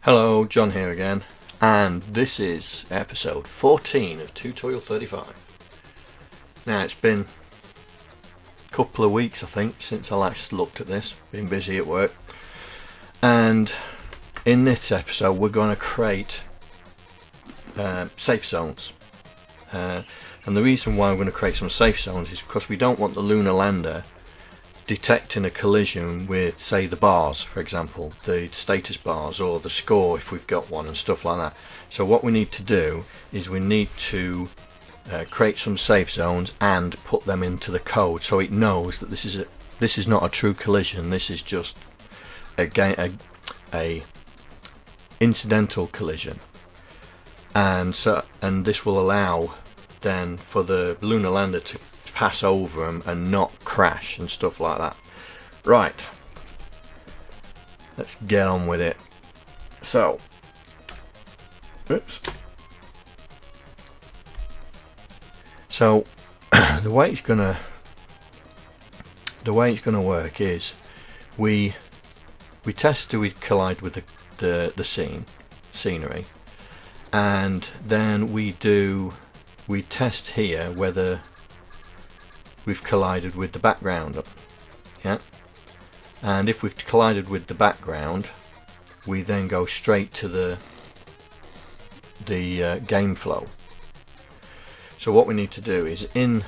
Hello, John here again, and this is episode 14 of Tutorial 35. Now, it's been a couple of weeks, I think, since I last looked at this. Been busy at work, and in this episode we're going to create safe zones. And the reason why we're going to create some safe zones is because we don't want the lunar lander detecting a collision with, say, the bars, for example, the status bars, or the score if we've got one, and stuff like that. So what we need to do is we need to create some safe zones and put them into the code so it knows that this is not a true collision. This is just a incidental collision, and this will allow then for the lunar lander to pass over them and not crash and stuff like that. Right, let's get on with it. So, oops. So the way it's gonna work is we test, do we collide with the scenery, and then we test here whether we've collided with the background. Yeah, and if we've collided with the background, we then go straight to the game flow. So what we need to do is in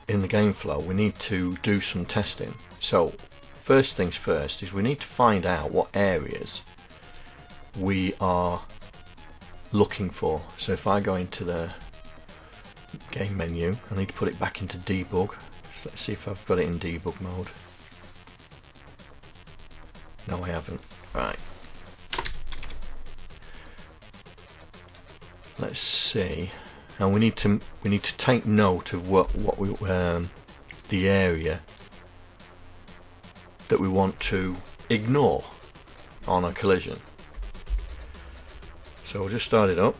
the game flow we need to do some testing. So first things first is we need to find out what areas we are looking for. So if I go into the game menu, I need to put it back into debug. So let's see if I've got it in debug mode. No, I haven't. Right, let's see. And we need to take note of what we the area that we want to ignore on a collision. So we'll just start it up.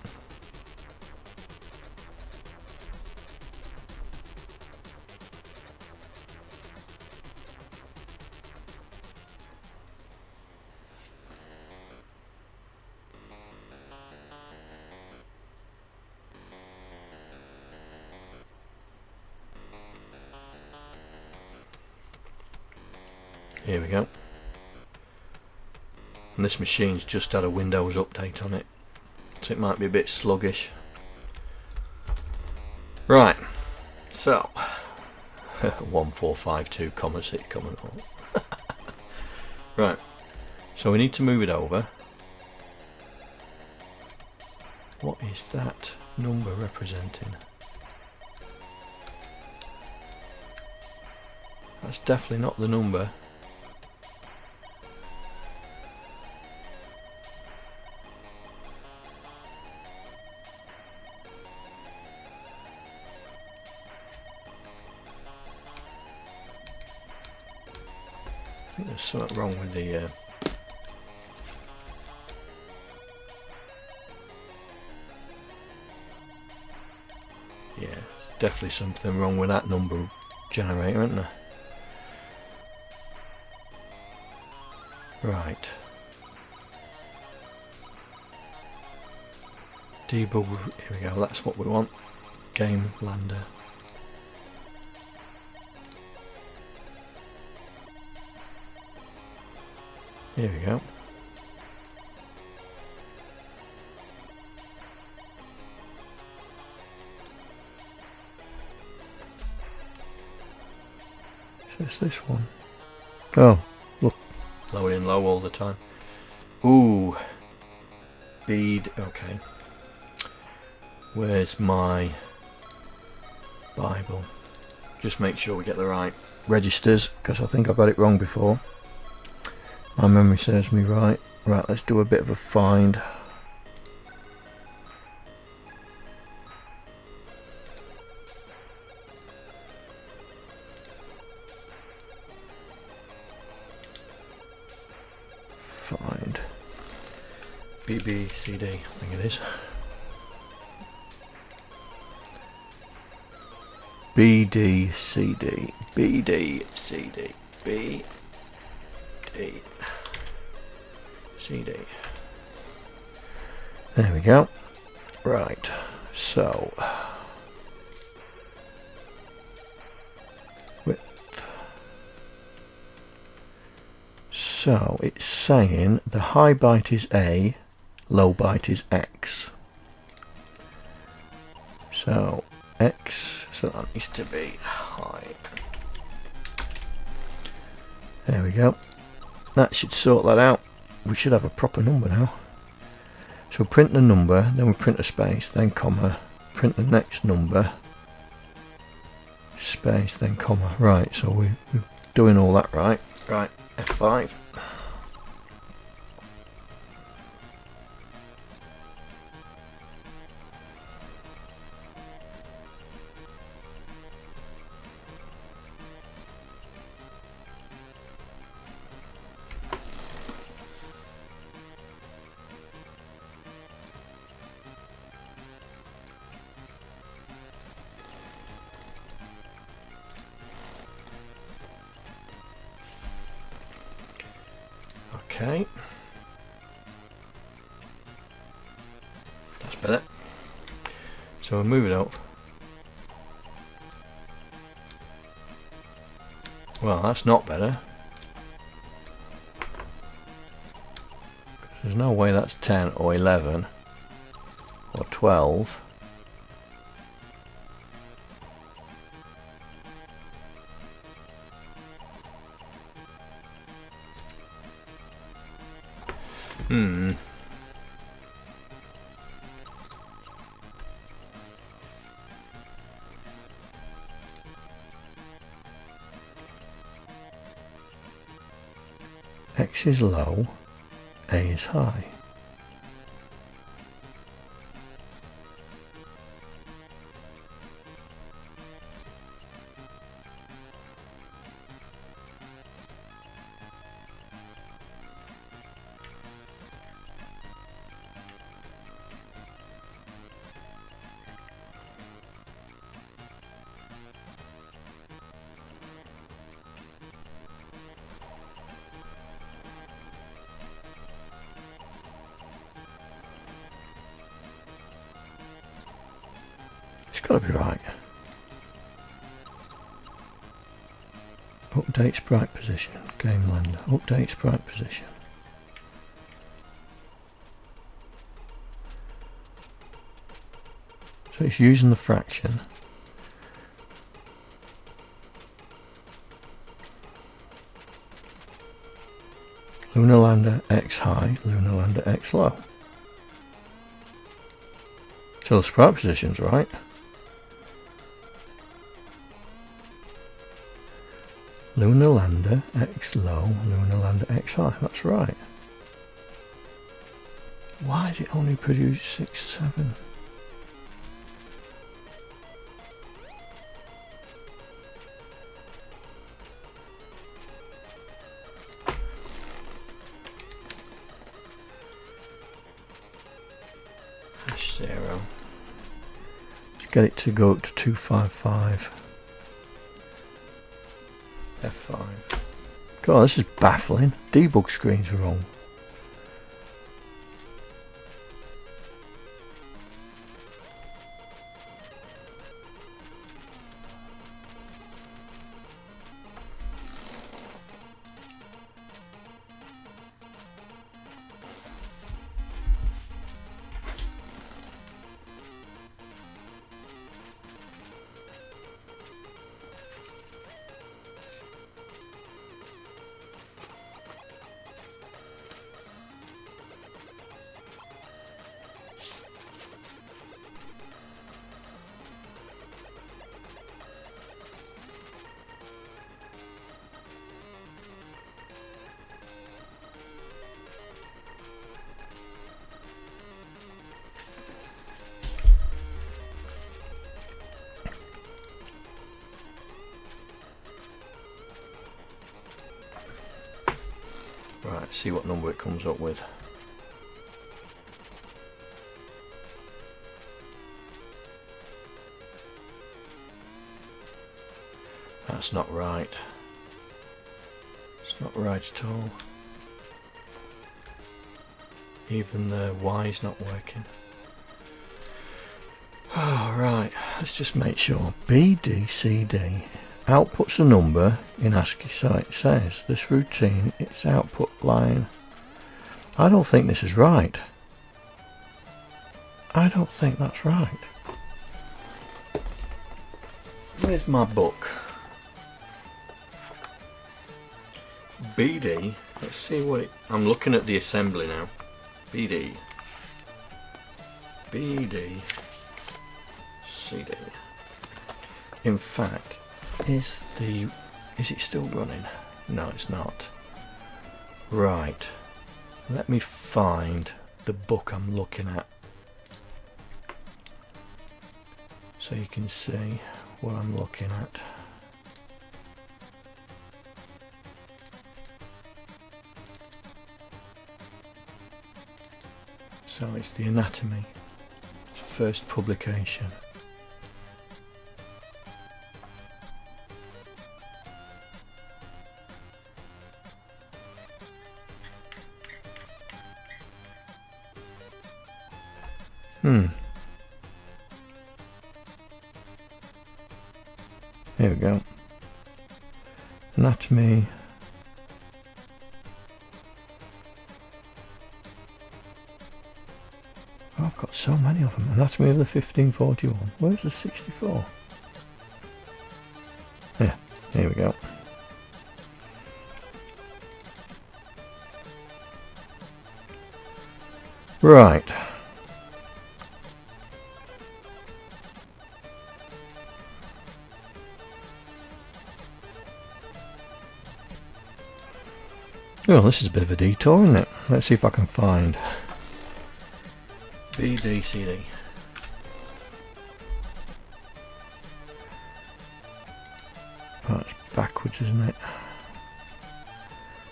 Here we go. And this machine's just had a Windows update on it, so it might be a bit sluggish. Right, so 1452, 6, Commodore. Right, so we need to move it over. What is that number representing? That's definitely not the number. I think there's something wrong with the yeah, there's definitely something wrong with that number generator, isn't there? Right. Debug, here we go, that's what we want. Game Lander. Here we go. So it's this one. Oh, look. Low in low all the time. Ooh. Bead, okay. Where's my Bible? Just make sure we get the right registers, because I think I got it wrong before. My memory serves me right. Right, let's do a bit of a find. Find. BBCD, I think it is. BDCD, BDCD, BDCD. There we go. Right, so width. So it's saying the high byte is A, low byte is X. So X, so that needs to be high. There we go. That should sort that out. We should have a proper number now. So print the number, then we print a space, then comma, print the next number, space, then comma. Right, so we're doing all that right. Right, F5. Okay, that's better. So we'll move it up. Well, that's not better. There's no way that's 10 or 11 or 12. X is low, A is high. It's got to be right. Update sprite position. Game Lander. Update sprite position. So it's using the fraction. Lunar Lander X high, Lunar Lander X low. So the sprite position's right. Lunar Lander X low, Lunar Lander X high. That's right. Why does it only produce 6, 7? Hash 0. Let's get it to go up to 255. F5. God, this is baffling. Debug screen's wrong. Right, see what number it comes up with. That's not right. It's not right at all. Even the Y is not working. Alright, let's just make sure. BDCD outputs a number in ASCII. So it says this routine, its output line. I don't think this is right. I don't think that's right. Where's my book? BD, let's see what it... I'm looking at the assembly now. BD. CD. In fact, is it still running? No, it's not. Right. Let me find the book I'm looking at so you can see what I'm looking at. So it's the anatomy. It's first publication. Here we go. Anatomy. Oh, I've got so many of them. Anatomy of the 1541. Where's the 64? Yeah, here we go. Right. Well, this is a bit of a detour, isn't it? Let's see if I can find BDCD. Oh, it's backwards, isn't it?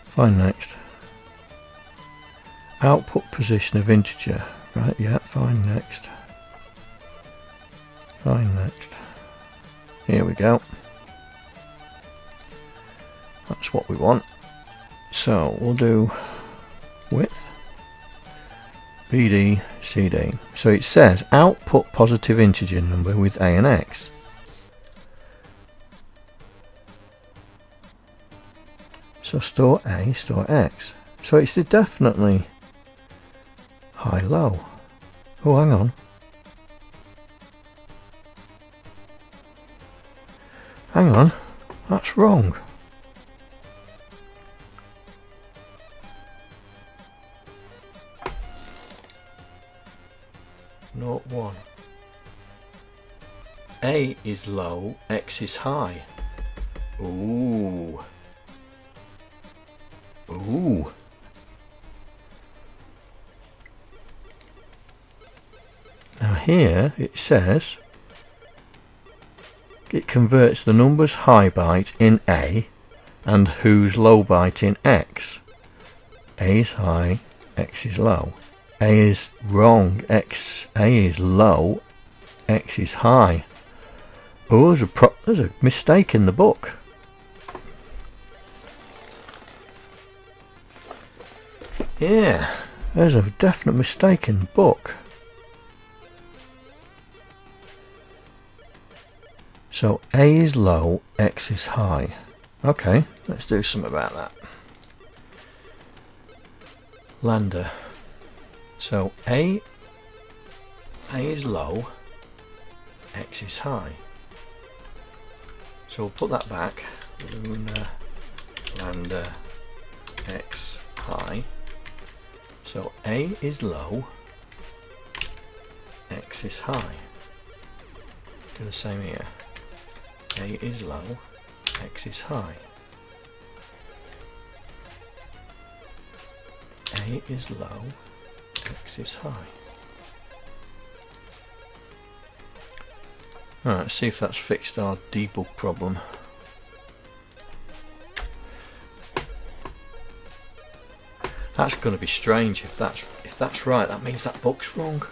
Find next. Output position of integer. Right, yeah, find next. Find next. Here we go. That's what we want. So we'll do width BD CD. So it says output positive integer number with A and X. So store A, store X. So it's definitely high low. Oh, hang on. Hang on. That's wrong. Note 1. A is low, X is high. Ooh. Ooh. Now here it says it converts the number's high byte in A and whose low byte in X. A is high, X is low. A is wrong, A is low, X is high. Oh, there's a mistake in the book. Yeah, there's a definite mistake in the book. So A is low, X is high. Okay, let's do something about that. Lander. So A is low, X is high. So we'll put that back. Lunar Lander X high. So A is low, X is high. Do the same here. A is low, X is high. A is low, X is high. Alright, let's see if that's fixed our debug problem. That's going to be strange if that's right. That means that book's wrong.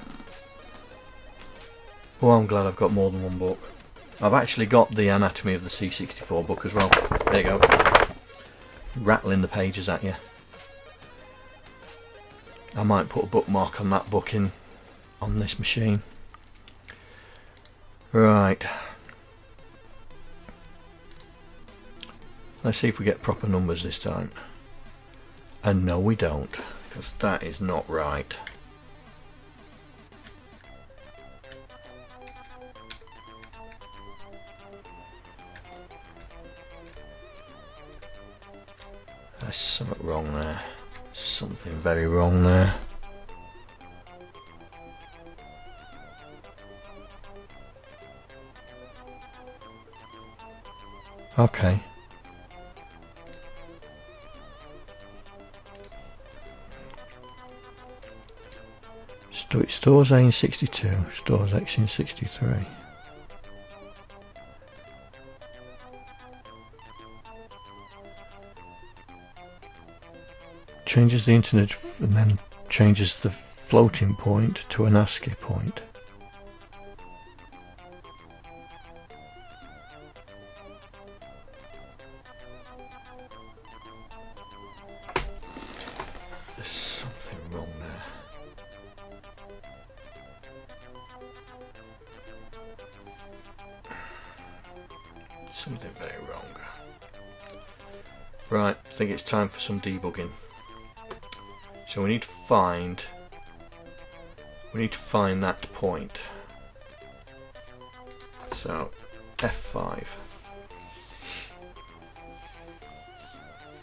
Well, I'm glad I've got more than one book. I've actually got the anatomy of the C64 book as well. There you go. Rattling the pages at you. I might put a bookmark on that book on this machine. Right. Let's see if we get proper numbers this time. And no, we don't, because that is not right. There's something wrong there. Something very wrong there. Okay. It stores A in 62, stores X in 63. Changes the internet and then changes the floating point to an ASCII point. There's something wrong there. Something very wrong. Right, I think it's time for some debugging. So we need to find that point. So F5.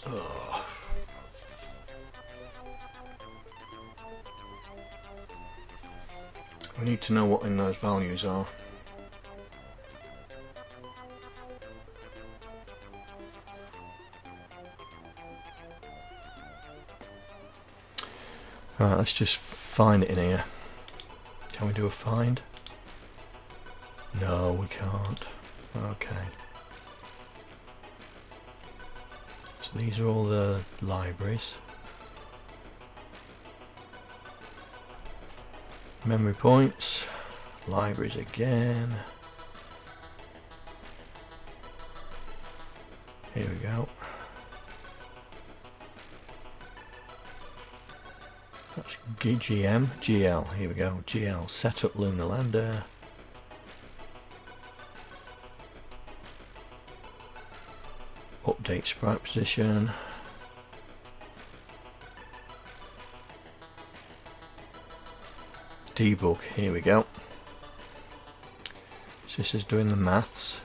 Oh. We need to know what in those values are. Right, let's just find it in here. Can we do a find? No, we can't. Okay. So these are all the libraries. Memory points. Libraries again. Here we go. That's GL, here we go, GL, set up Lunar Lander. Update sprite position. Debug, here we go. So this is doing the maths.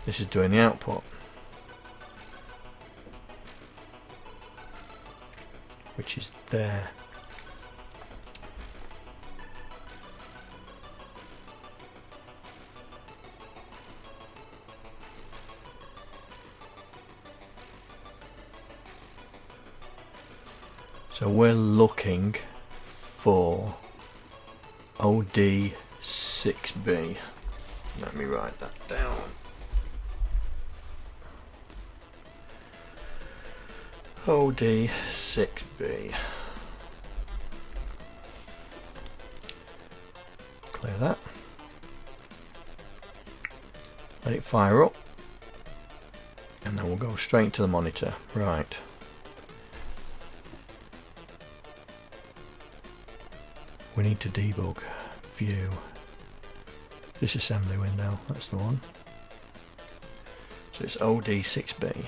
This is doing the output. Which is there. So we're looking for OD6B. Let me write that down. OD6B. Clear that. Let it fire up. And then we'll go straight to the monitor. Right. We need to debug. View. This assembly window. That's the one. So it's OD6B.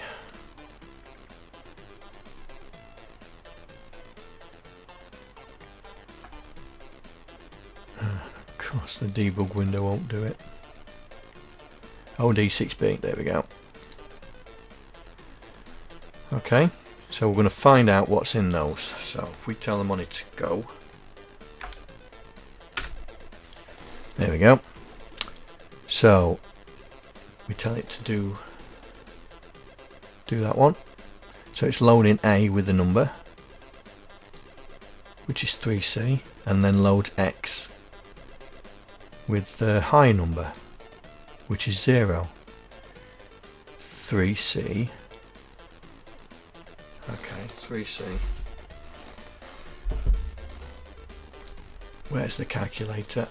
The debug window won't do it. OD6B, there we go. Okay, so we're going to find out what's in those. So if we tell the monitor to go, there we go. So we tell it to do that one. So it's loading A with the number, which is 3C, and then load X with the high number, which is 0. 3C. Okay, 3C. Where's the calculator?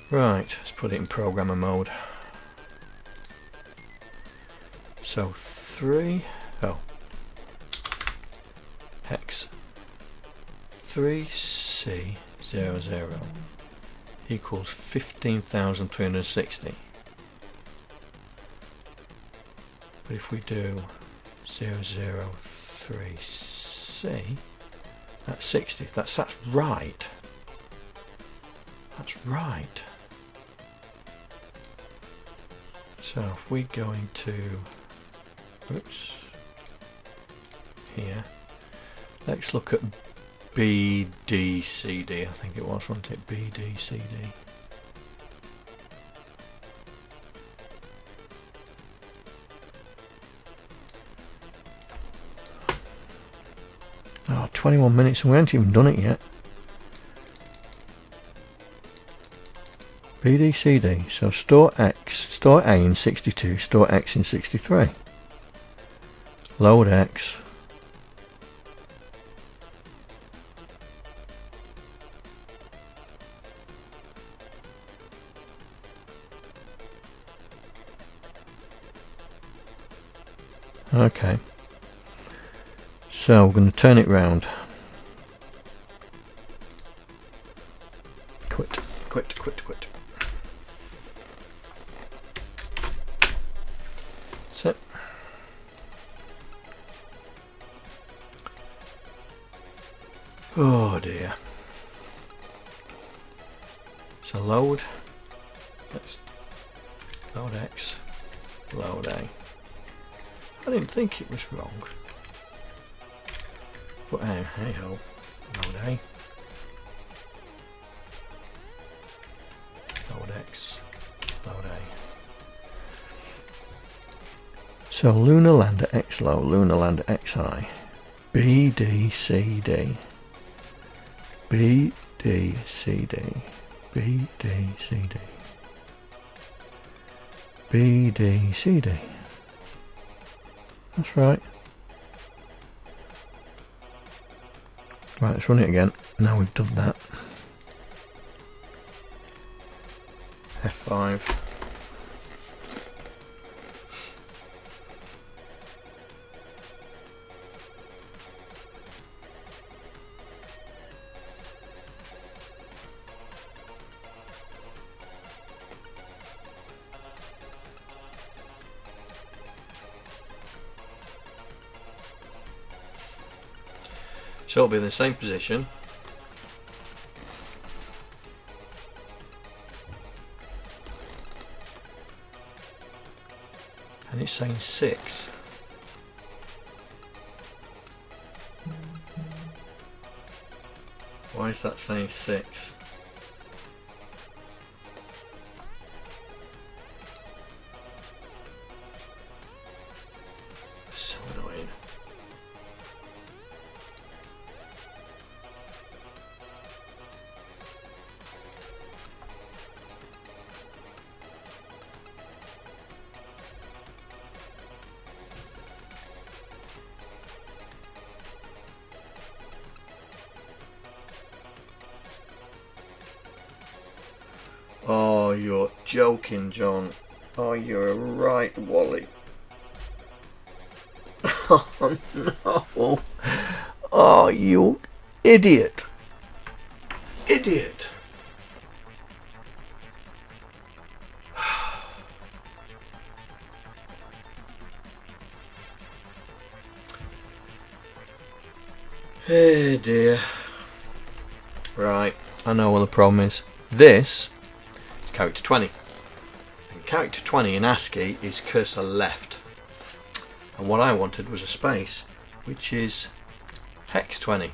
Right, let's put it in programmer mode. So 3C00 equals 15,360. But if we do 003C, that's 60. That's right. That's right. So if we go into, oops, here, let's look at BDCD, I think it was, wasn't it? BDCD. Oh, 21 minutes and we haven't even done it yet. BDCD, so store A in 62, store X in 63. Load X. Okay. So we're going to turn it round. Quit. That's it. Oh dear. So load. Let's load X. Load A. I didn't think it was wrong. But hey ho. Load A. Load X. Load A. So Lunar Lander X low, Lunar Lander X high. BDCD. BDCD. BDCD. BDCD. That's right. Right, let's run it again. Now we've done that. F5. So it'll be in the same position. And it's saying 6. Why is that saying 6? So annoying. Oh, you're joking, John. Oh, you're a right Wally. Oh, no. Oh, you idiot. Idiot. Oh, dear. Right, I know what the problem is. This is character 20. And character 20 in ASCII is cursor left. And what I wanted was a space, which is hex 20.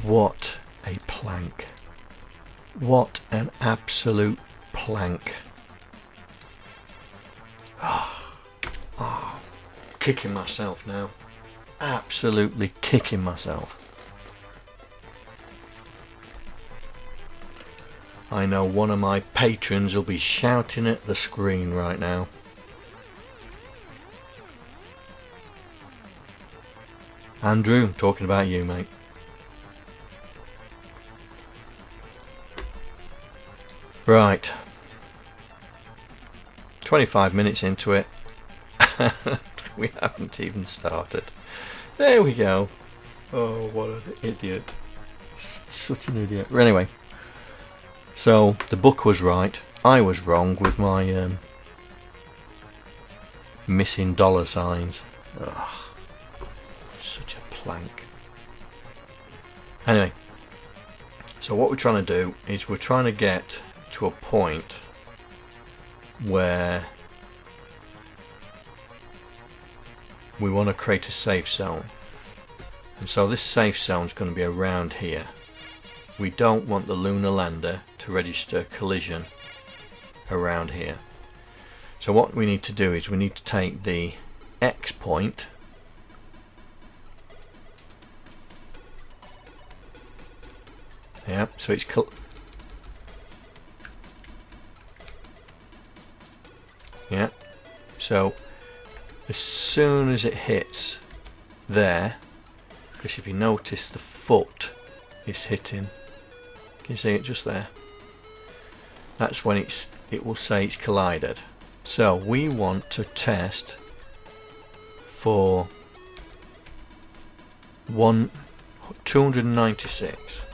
What a plank. What an absolute plank. Kicking myself now. Absolutely kicking myself. I know one of my patrons will be shouting at the screen right now. Andrew, talking about you, mate. Right. 25 minutes into it. We haven't even started. There we go. Oh, what an idiot. Such an idiot. Anyway. So, the book was right. I was wrong with my missing dollar signs. Ugh. Such a plank. Anyway. So what we're trying to do is we're trying to get to a point where we want to create a safe zone, and so this safe zone is going to be around here. We don't want the lunar lander to register collision around here. So what we need to do is we need to take the X point so it's so as soon as it hits there, because if you notice the foot is hitting, can you see it just there? That's when it will say it's collided. So we want to test for 296.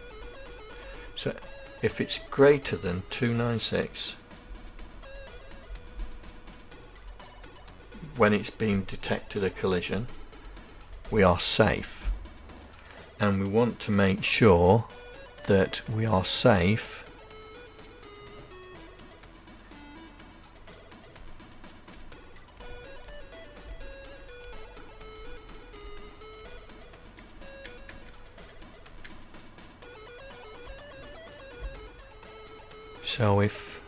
So if it's greater than 296, when it's being detected a collision, we are safe. And we want to make sure that we are safe so if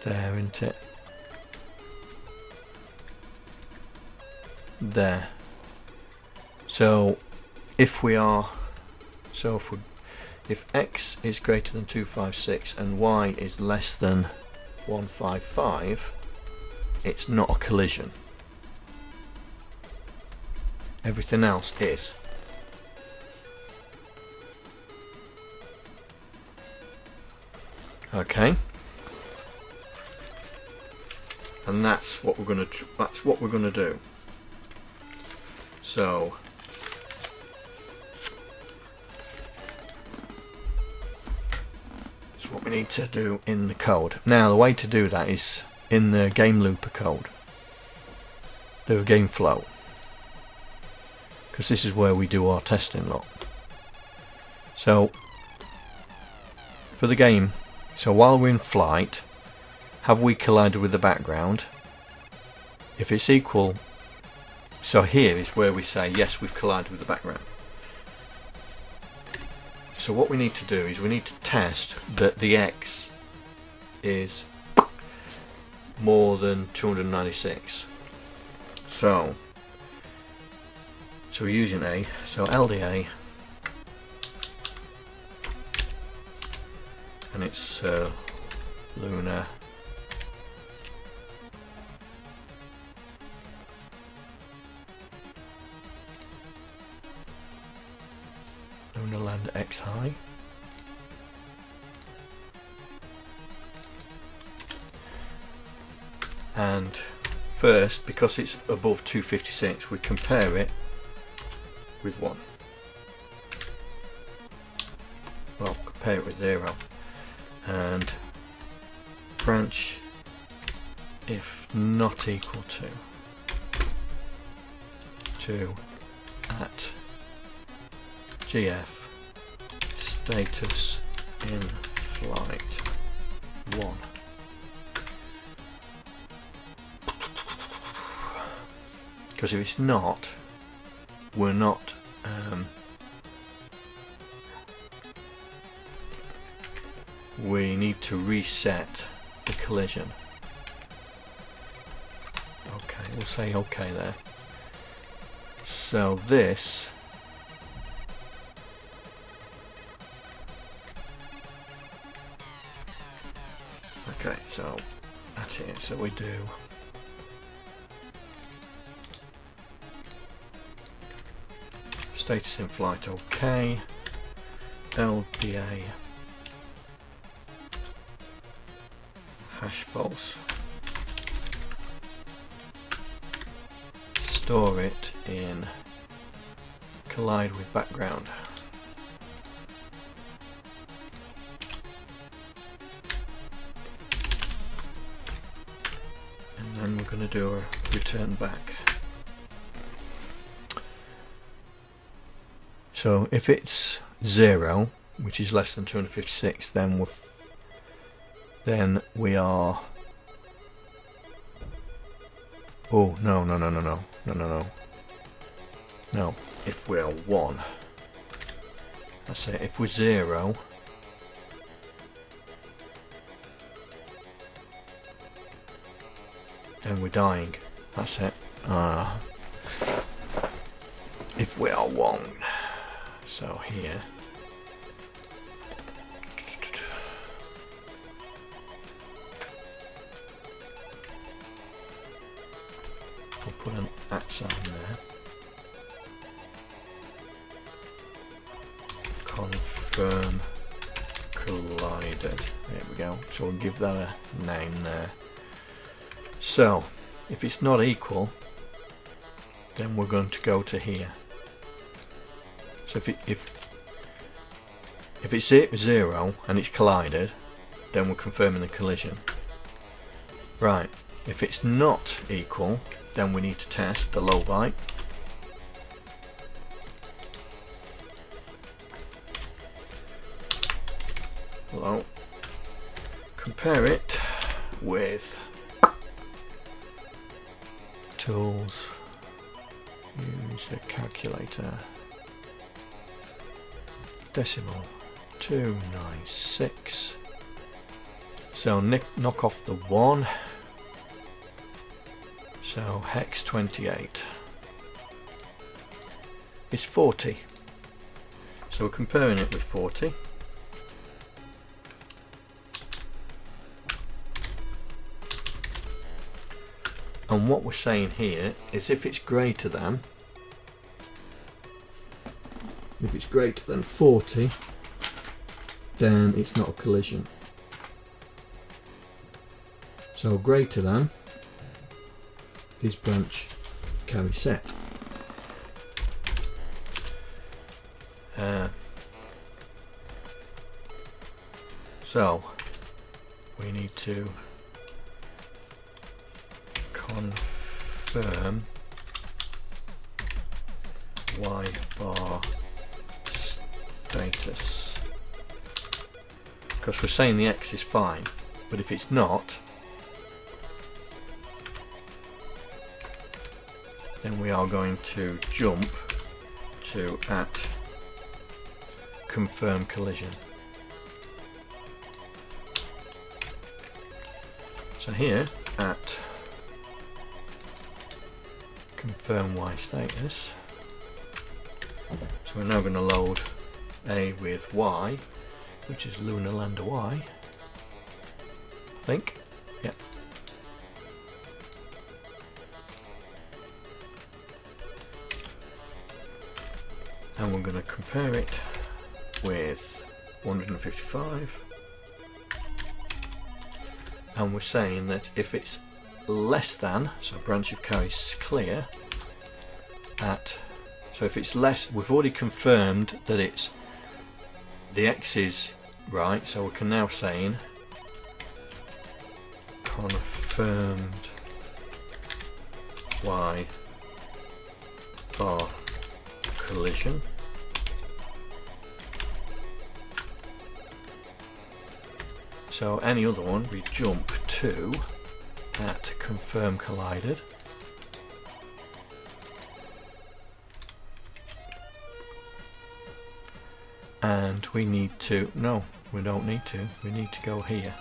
there, isn't it? There. So if we are, if X is greater than 256 and Y is less than 155, it's not a collision. Everything else is. Okay. And that's what we're going to do. So that's what we need to do in the code. Now the way to do that is in the game looper code, the game flow, because this is where we do our testing lot. So for the game, so while we're in flight, have we collided with the background? If it's equal, so here is where we say yes, we've collided with the background. So what we need to do is we need to test that the X is more than 296. So we're using A, so LDA, and it's lunar lander X high. And first, because it's above 256, we compare it with 1. Well, compare it with 0. And branch if not equal to at GF status in flight 1. Because if it's not, we're not we need to reset the collision. Okay, we'll say okay there. So this Okay, so that's it. So we do status in flight OK, LDA hash false, store it in collide with background. And then we're going to do a return back. So if it's 0, which is less than 256, then we are. Oh no! No, if we're 1, that's it. If we're 0, then we're dying. That's it. If we are 1, so here. I'll put an @ sign there. Confirm collided. There we go. So we'll give that a name there. So if it's not equal, then we're going to go to here. So if it's 0 and it's collided, then we're confirming the collision. Right. If it's not equal, then we need to test the low byte. Hello. Compare it with tools. Use a calculator. Decimal 296. So knock off the 1. So hex 28 is 40. So we're comparing it with 40. And what we're saying here is if it's greater than 40, then it's not a collision. So greater than is branch of carry set. So we need to confirm Y bar status, because we're saying the X is fine, but if it's not, then we are going to jump to @confirm collision. So here @confirm Y status. So we're now going to load A with Y, which is Lunar Lander Y, I think. Yep. And we're going to compare it with 155. And we're saying that if it's less than, so branch of carry is clear, so if it's less, we've already confirmed that it's the X is right, so we can now saying confirmed Y bar collision. So any other one, we jump to @confirm collided. And we need to, no, we don't need to, we need to go here.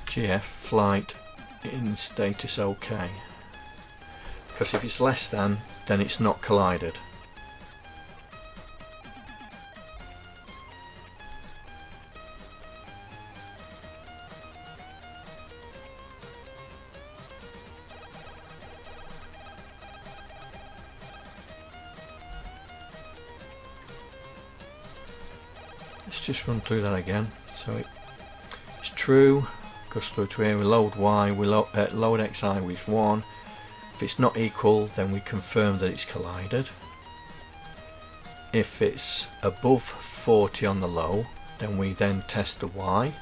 GF flight in status OK. Because if it's less than, then it's not collided. let's just run through that again. So it's true, goes through to here, we load y, we load xi with 1. If it's not equal, then we confirm that it's collided. If it's above 40 on the low, then we then test the y.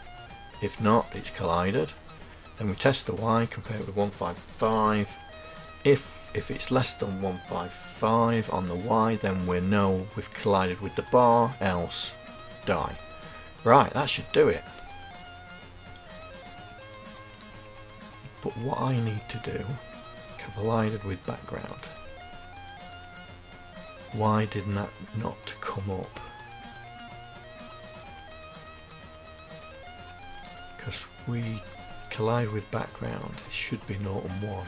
If not, it's collided. Then we test the y, compare it with 155. If it's less than 155 on the y, then we know we've collided with the bar, else die. Right, that should do it. But what I need to do, collided with background. Why did that not come up? Because we collide with background, it should be 0 and 1.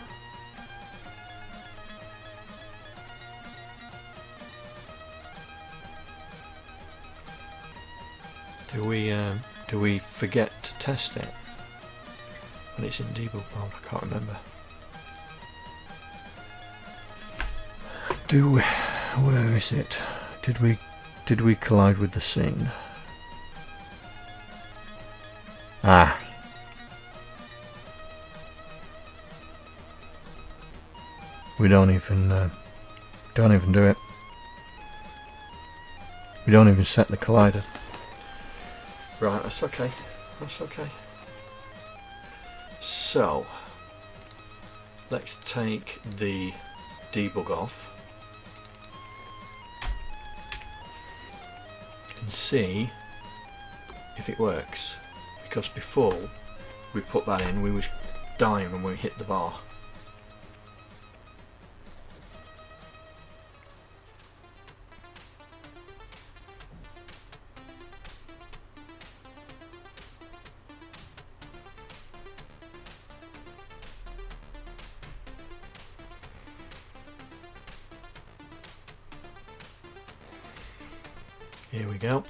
Do we forget to test it when it's in debug mode? I can't remember. Where is it? Did we collide with the scene? Ah. We don't even do it. We don't even set the collider. Right, that's okay. That's okay. So let's take the debug off and see if it works, because before we put that in we was dying when we hit the bar. Here we go.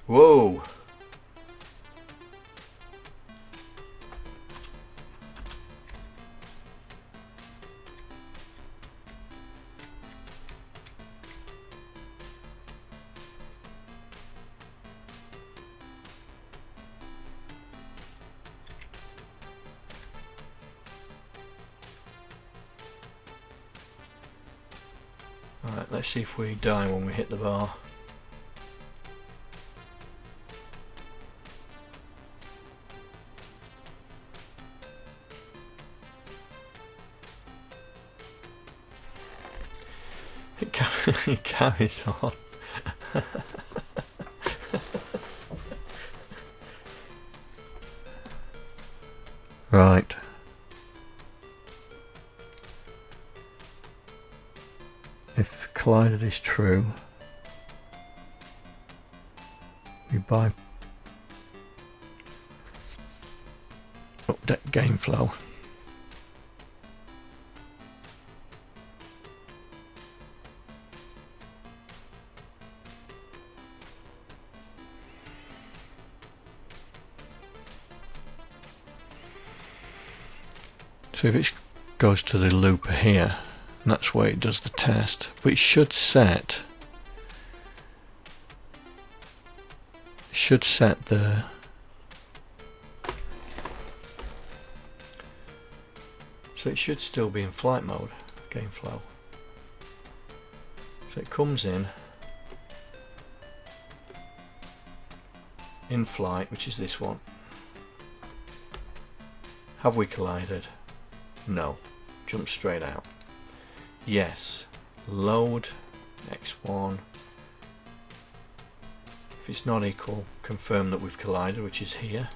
Whoa! Alright, let's see if we die when we hit the bar. It carries on. Right. If collided is true, we buy update game flow. So if it goes to the looper here, and that's where it does the test, but it should set the so it should still be in flight mode, game flow. So it comes in flight, which is this one. Have we collided? No. Jump straight out. Yes. Load X1. If it's not equal, confirm that we've collided, which is here.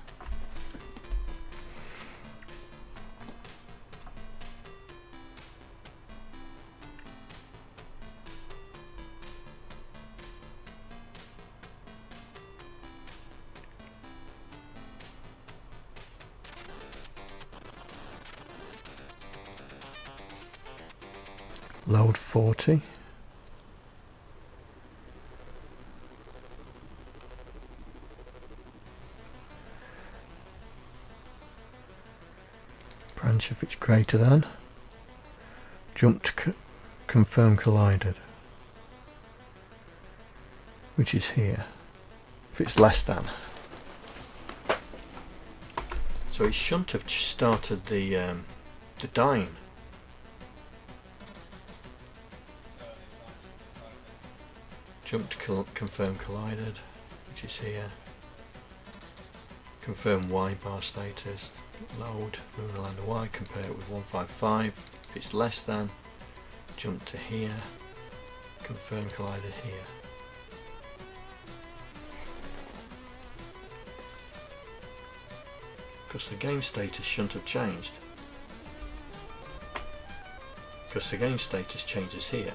Load 40. Branch if it's greater than. Jump to confirm collided, which is here. If it's less than. So it shouldn't have started the dying. Jump to confirm collided, which is here. Confirm Y bar status. Load Lunar Lander Y. Compare it with 155. If it's less than, jump to here. Confirm collided here. Because the game status shouldn't have changed. Because the game status changes here.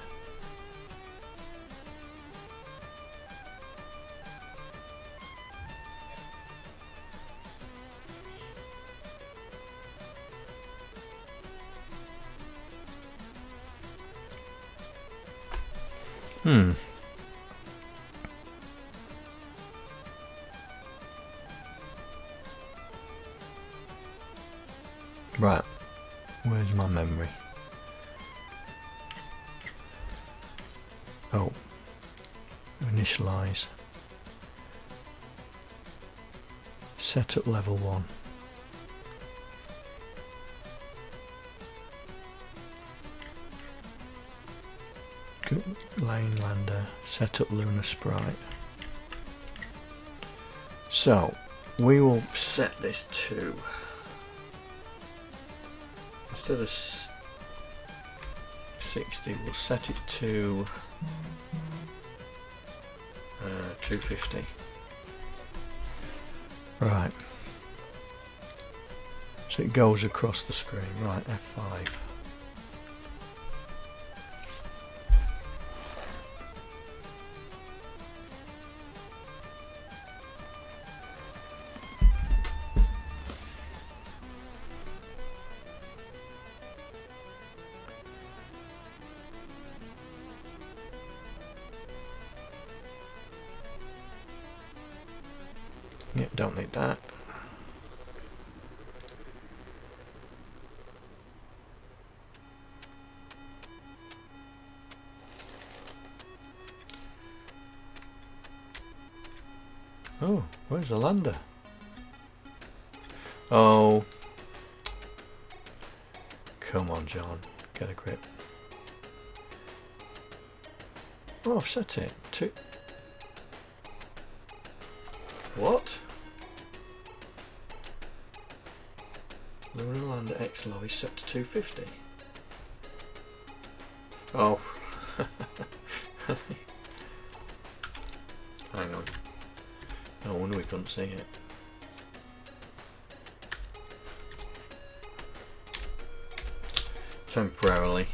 Right, where's my memory? Oh, initialize. Set up level 1. Lane lander, set up lunar sprite. So we will set this to, instead of 60, we'll set it to 250. Right. So it goes across the screen. Right, F5. Yep, don't need that. Oh, where's the lander? Oh, come on, John, get a grip. Oh, I've set it to. What? Lunar Lander XLO is set to 250. Oh. Hang on. No wonder we couldn't see it. Temporarily.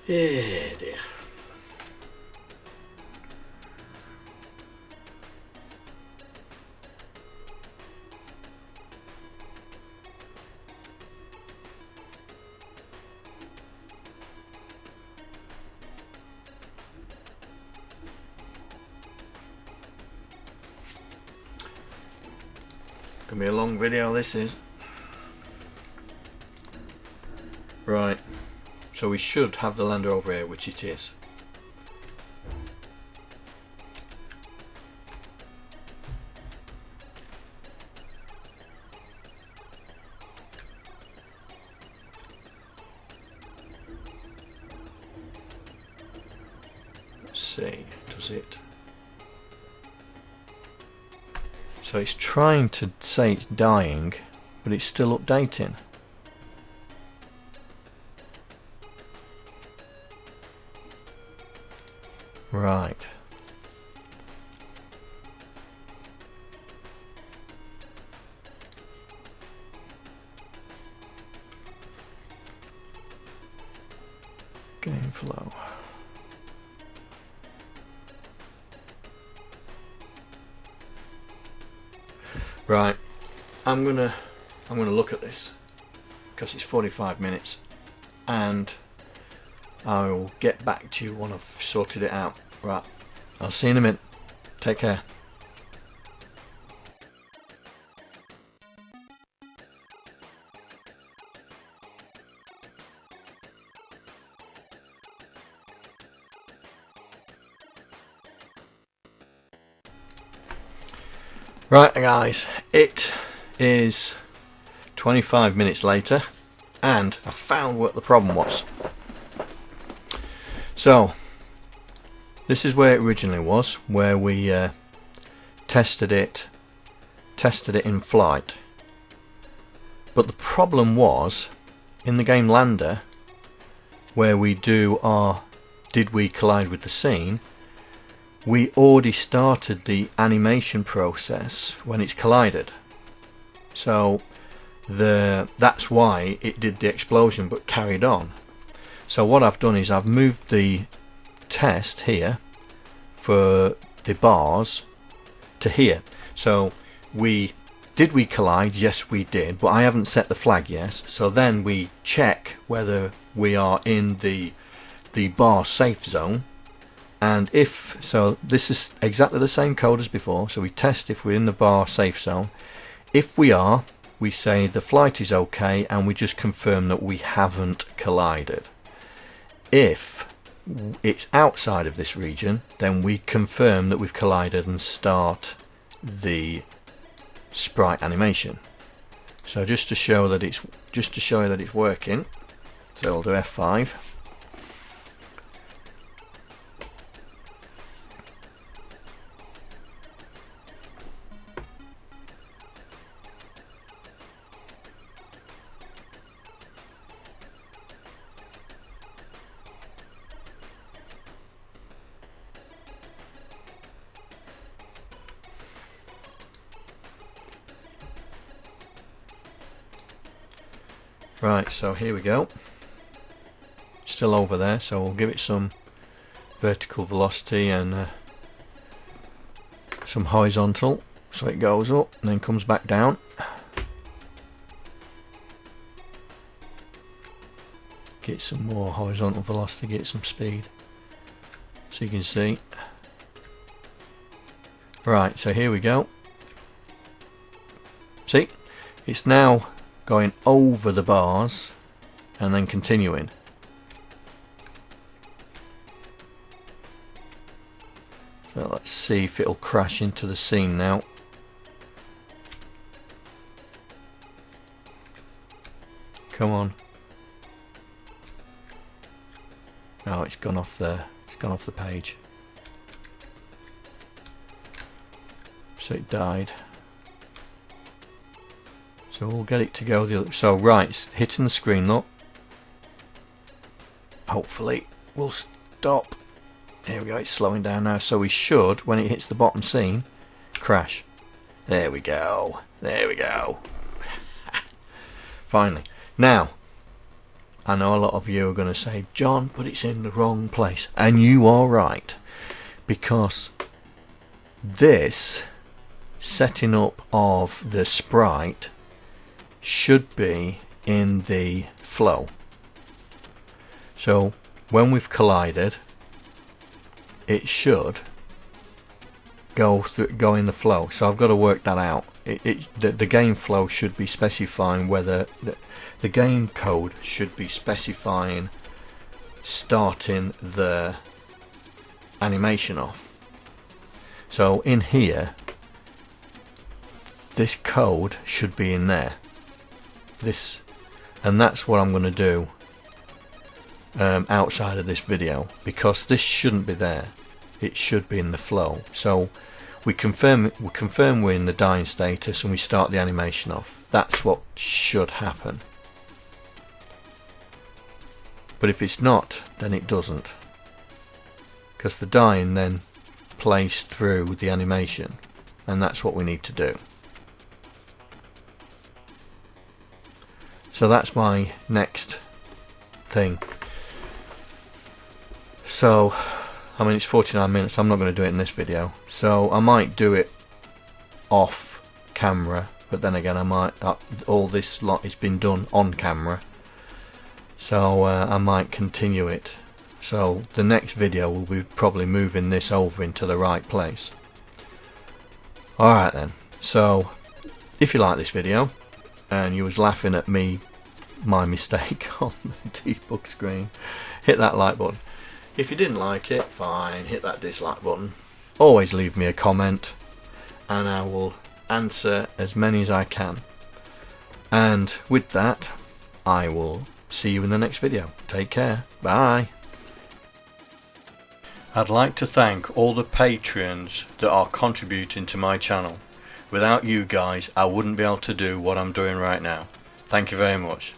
Yeah, dear. Gonna be a long video, this is. Right. So we should have the lander over here, which it is. Let's see, does it? So it's trying to say it's dying, but it's still updating. Right. Game flow. Right. I'm gonna look at this because it's 45 minutes, and I'll get back to you when I've sorted it out. Right, I'll see you in a minute. Take care. Right guys, it is 25 minutes later and I found what the problem was. So this is where it originally was, where we tested it in flight. But the problem was in the game Lander, where we do our did we collide with the scene, we already started the animation process when it's collided. So that's why it did the explosion but carried on. So what I've done is I've moved the test here for the bars to here. So did we collide? Yes we did, but I haven't set the flag yet. So then we check whether we are in the bar safe zone, and if so, this is exactly the same code as before. So we test if we're in the bar safe zone. If we are, we say the flight is okay and we just confirm that we haven't collided. If it's outside of this region, then we confirm that we've collided and start the sprite animation. So just to show that it's working, so we'll do F5. Right, so here we go. Still over there, so we'll give it some vertical velocity and some horizontal, so it goes up and then comes back down. Get some more horizontal velocity, get some speed, so you can see. Right, so here we go. See, it's now going over the bars and then continuing. So let's see if it'll crash into the scene now. Come on. Oh, it's gone off the page. So it died. So we'll get it to go the other. So right, it's hitting the screen, look. Hopefully we'll stop. Here we go, it's slowing down now. So we should, when it hits the bottom scene, crash. There we go. There we go. Finally. Now, I know a lot of you are going to say, John, but it's in the wrong place. And you are right. Because this setting up of the sprite should be in the flow. So when we've collided, it should go in the flow. So I've got to work that out. The game flow should be specifying whether the game code should be specifying starting the animation off. So in here, this code should be in there. This, and that's what I'm going to do outside of this video, because this shouldn't be there. It should be in the flow. So we confirm we're in the dying status and we start the animation off. That's what should happen. But if it's not, then it doesn't, because the dying then plays through the animation, and that's what we need to do. So that's my next thing. So, I mean, it's 49 minutes. I'm not going to do it in this video. So I might do it off camera, but then again, I might. All this lot has been done on camera, so I might continue it. So the next video will be probably moving this over into the right place. Alright then. So if you like this video, and you was laughing at my mistake on the debug screen, hit that like button. If you didn't like it, fine, hit that dislike button. Always leave me a comment and I will answer as many as I can. And with that, I will see you in the next video. Take care. Bye. I'd like to thank all the patrons that are contributing to my channel. Without you guys, I wouldn't be able to do what I'm doing right now. Thank you very much.